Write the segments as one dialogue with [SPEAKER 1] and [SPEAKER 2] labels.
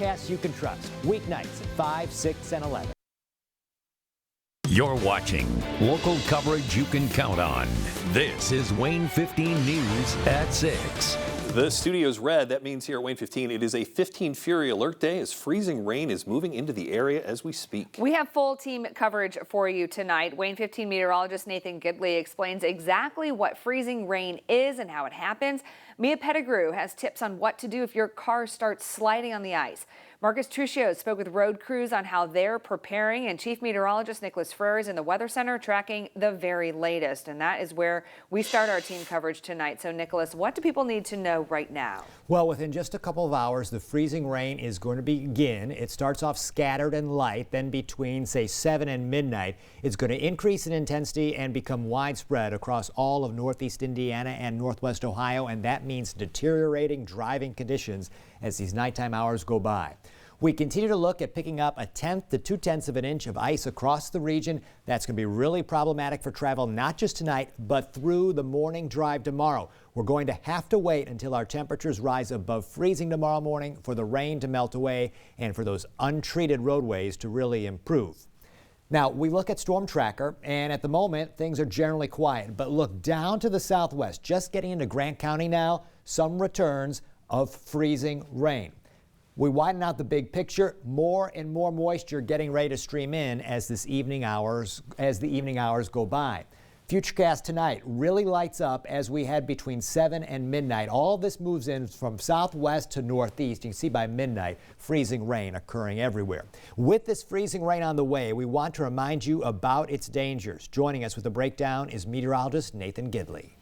[SPEAKER 1] You can trust weeknights at 5, 6, and 11.
[SPEAKER 2] You're watching local coverage you can count on. This is Wayne 15 News at 6.
[SPEAKER 3] The studio's red. That means here at Wayne 15, it is a 15 Fury alert day as freezing rain is moving into the area as we speak.
[SPEAKER 4] We have full team coverage for you tonight. Wayne 15 meteorologist Nathan Gidley explains exactly what freezing rain is and how it happens. Mia Pettigrew has tips on what to do if your car starts sliding on the ice. Marcus Truccio spoke with road crews on how they're preparing, and Chief Meteorologist Nicholas Frere is in the Weather Center tracking the very latest. And that is where we start our team coverage tonight. So, Nicholas, what do people need to know right now?
[SPEAKER 1] Well, within just a couple of hours, the freezing rain is going to begin. It starts off scattered and light, then between, say, 7 and midnight, it's going to increase in intensity and become widespread across all of northeast Indiana and northwest Ohio, and that means deteriorating driving conditions as these nighttime hours go by. We continue to look at picking up 1/10 to 2/10 of an inch of ice across the region. That's going to be really problematic for travel, not just tonight, but through the morning drive tomorrow. We're going to have to wait until our temperatures rise above freezing tomorrow morning for the rain to melt away and for those untreated roadways to really improve. Now, we look at Storm Tracker, and at the moment, things are generally quiet. But look down to the southwest, just getting into Grant County now, some returns of freezing rain. We widen out the big picture. More and more moisture getting ready to stream in as the evening hours go by. Futurecast tonight really lights up as we head between 7 and midnight. All this moves in from southwest to northeast. You can see by midnight, freezing rain occurring everywhere. With this freezing rain on the way, we want to remind you about its dangers. Joining us with a breakdown is meteorologist Nathan Gidley.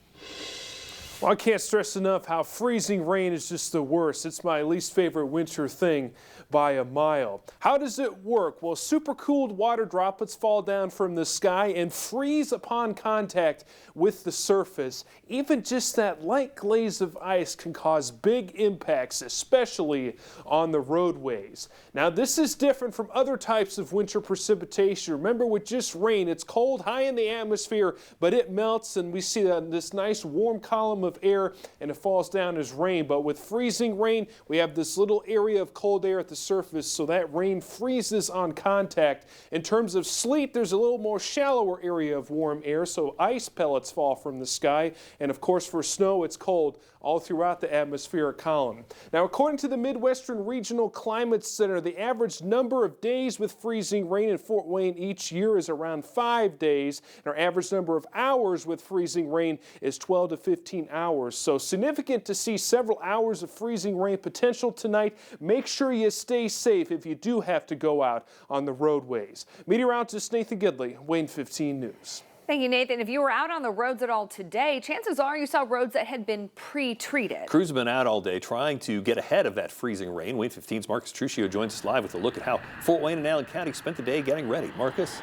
[SPEAKER 5] Well, I can't stress enough how freezing rain is just the worst. It's my least favorite winter thing by a mile. How does it work? Well, supercooled water droplets fall down from the sky and freeze upon contact with the surface. Even just that light glaze of ice can cause big impacts, especially on the roadways. Now, this is different from other types of winter precipitation. Remember, with just rain, it's cold high in the atmosphere, but it melts and we see this nice warm column of air and it falls down as rain. But with freezing rain, we have this little area of cold air at the surface, so that rain freezes on contact. In terms of sleet, there's a little more shallower area of warm air, so ice pellets fall from the sky. And of course, for snow, it's cold all throughout the atmospheric column. Now, according to the Midwestern Regional Climate Center, the average number of days with freezing rain in Fort Wayne each year is around 5 days, and our average number of hours with freezing rain is 12 to 15 hours. So significant to see several hours of freezing rain potential tonight. Make sure you stay safe if you do have to go out on the roadways. Meteorologist Nathan Gidley, Wayne 15 News.
[SPEAKER 4] Thank you, Nathan. If you were out on the roads at all today, chances are you saw roads that had been pre-treated.
[SPEAKER 3] Crews have been out all day trying to get ahead of that freezing rain. Wayne 15's Marcus Truccio joins us live with a look at how Fort Wayne and Allen County spent the day getting ready. Marcus?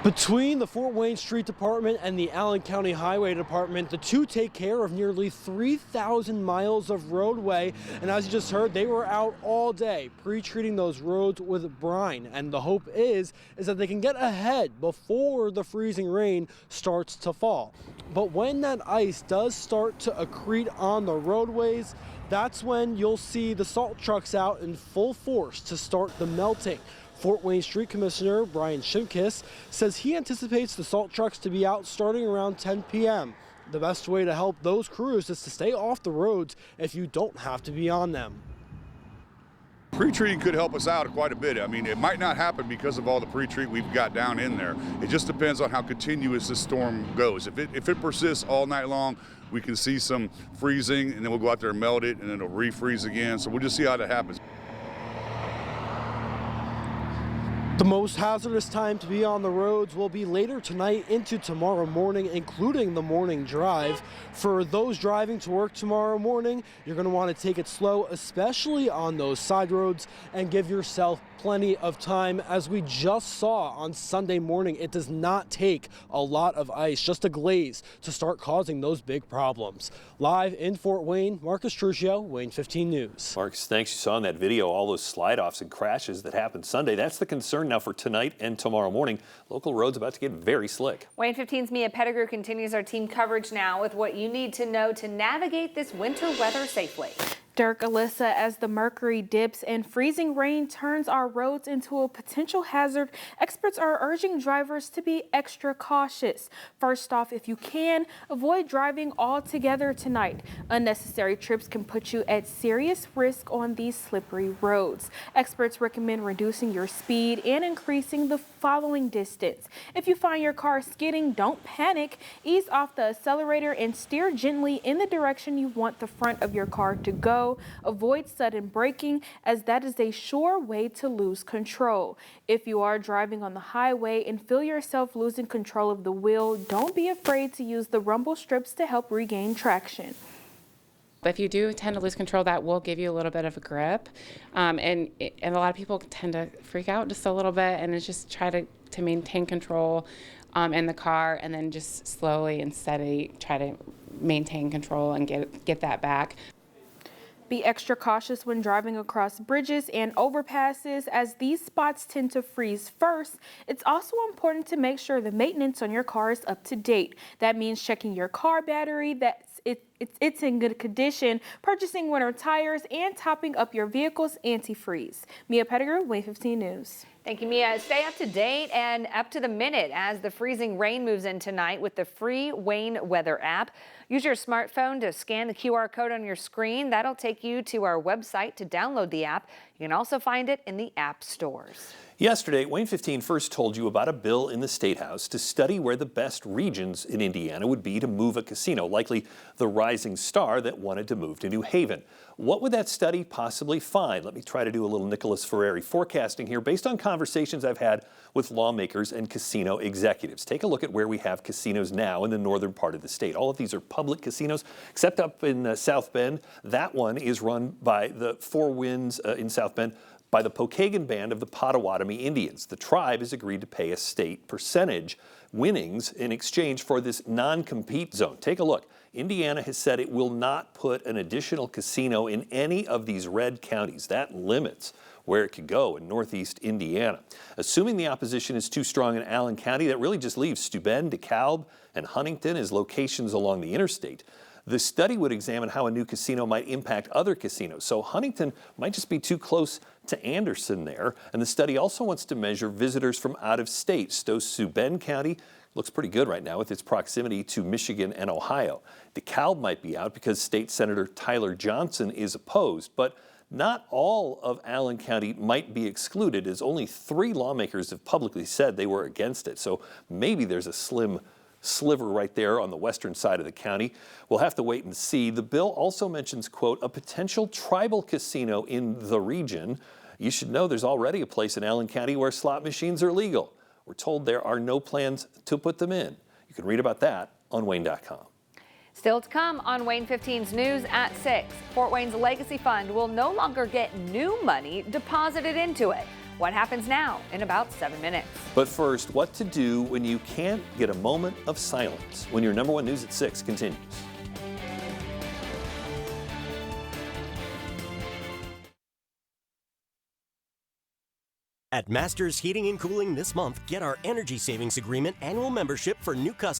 [SPEAKER 6] Between the Fort Wayne Street Department and the Allen County Highway Department, the two take care of nearly 3,000 miles of roadway. And as you just heard, they were out all day pre-treating those roads with brine. And the hope is that they can get ahead before the freezing rain starts to fall. But when that ice does start to accrete on the roadways, that's when you'll see the salt trucks out in full force to start the melting. Fort Wayne Street Commissioner Brian Shimkus says he anticipates the salt trucks to be out starting around 10 p.m. The best way to help those crews is to stay off the roads if you don't have to be on them.
[SPEAKER 7] Pre-treating could help us out quite a bit. I mean, it might not happen because of all the pre-treat we've got down in there. It just depends on how continuous this storm goes. If it persists all night long, we can see some freezing, and then we'll go out there and melt it, and then it'll refreeze again. So we'll just see how that happens.
[SPEAKER 6] The most hazardous time to be on the roads will be later tonight into tomorrow morning, including the morning drive. For those driving to work tomorrow morning, you're going to want to take it slow, especially on those side roads, and give yourself plenty of time. As we just saw on Sunday morning, it does not take a lot of ice, just a glaze, to start causing those big problems. Live in Fort Wayne, Marcus Truccio, Wayne 15 News.
[SPEAKER 3] Marcus, thanks. You saw in that video all those slide-offs and crashes that happened Sunday. That's the concern now for tonight and tomorrow morning. Local roads about to get very slick.
[SPEAKER 4] Wayne 15's Mia Pettigrew continues our team coverage now with what you need to know to navigate this winter weather safely.
[SPEAKER 8] Dirk, Alyssa, as the mercury dips and freezing rain turns our roads into a potential hazard, experts are urging drivers to be extra cautious. First off, if you can, avoid driving altogether tonight. Unnecessary trips can put you at serious risk on these slippery roads. Experts recommend reducing your speed and increasing the following distance. If you find your car skidding, don't panic. Ease off the accelerator and steer gently in the direction you want the front of your car to go. Avoid sudden braking, as that is a sure way to lose control. If you are driving on the highway and feel yourself losing control of the wheel, don't be afraid to use the rumble strips to help regain traction.
[SPEAKER 9] If you do tend to lose control, that will give you a little bit of a grip. And a lot of people tend to freak out just a little bit, and it's just try to maintain control in the car, and then just slowly and steady try to maintain control and get that back.
[SPEAKER 8] Be extra cautious when driving across bridges and overpasses, as these spots tend to freeze first. It's also important to make sure the maintenance on your car is up to date. That means checking your car battery, that it's in good condition, purchasing winter tires, and topping up your vehicle's antifreeze. Mia Pettigrew, Wayne 15 News.
[SPEAKER 4] Thank you, Mia. Stay up to date and up to the minute as the freezing rain moves in tonight with the free Wayne Weather app. Use your smartphone to scan the QR code on your screen. That'll take you to our website to download the app. You can also find it in the app stores.
[SPEAKER 3] Yesterday, Wayne 15 first told you about a bill in the State House to study where the best regions in Indiana would be to move a casino, likely the Rising Star that wanted to move to New Haven. What would that study possibly find? Let me try to do a little Nicholas Ferreri forecasting here based on conversations I've had with lawmakers and casino executives. Take a look at where we have casinos now in the northern part of the state. All of these are public casinos, except up in South Bend. That one is run by the Four Winds in South Bend, by the Pokagon Band of the Potawatomi Indians. The tribe has agreed to pay a state percentage winnings in exchange for this non-compete zone. Take a look. Indiana has said it will not put an additional casino in any of these red counties. That limits where it could go in northeast Indiana. Assuming the opposition is too strong in Allen County, that really just leaves Steuben, DeKalb, and Huntington as locations along the interstate. The study would examine how a new casino might impact other casinos. So Huntington might just be too close to Anderson there. And the study also wants to measure visitors from out of state. Steuben County looks pretty good right now with its proximity to Michigan and Ohio. DeKalb might be out because State Senator Tyler Johnson is opposed. But not all of Allen County might be excluded, as only 3 lawmakers have publicly said they were against it. So maybe there's a slim sliver right there on the western side of the county. We'll have to wait and see. The bill also mentions, quote, a potential tribal casino in the region. You should know there's already a place in Allen County where slot machines are legal. We're told there are no plans to put them in. You can read about that on Wayne.com.
[SPEAKER 4] Still to come on Wayne 15's News at 6. Fort Wayne's Legacy Fund will no longer get new money deposited into it. What happens now in about 7 minutes.
[SPEAKER 3] But first, what to do when you can't get a moment of silence. When your number 1 News at 6 continues.
[SPEAKER 10] At Masters Heating and Cooling this month, get our energy savings agreement annual membership for new customers.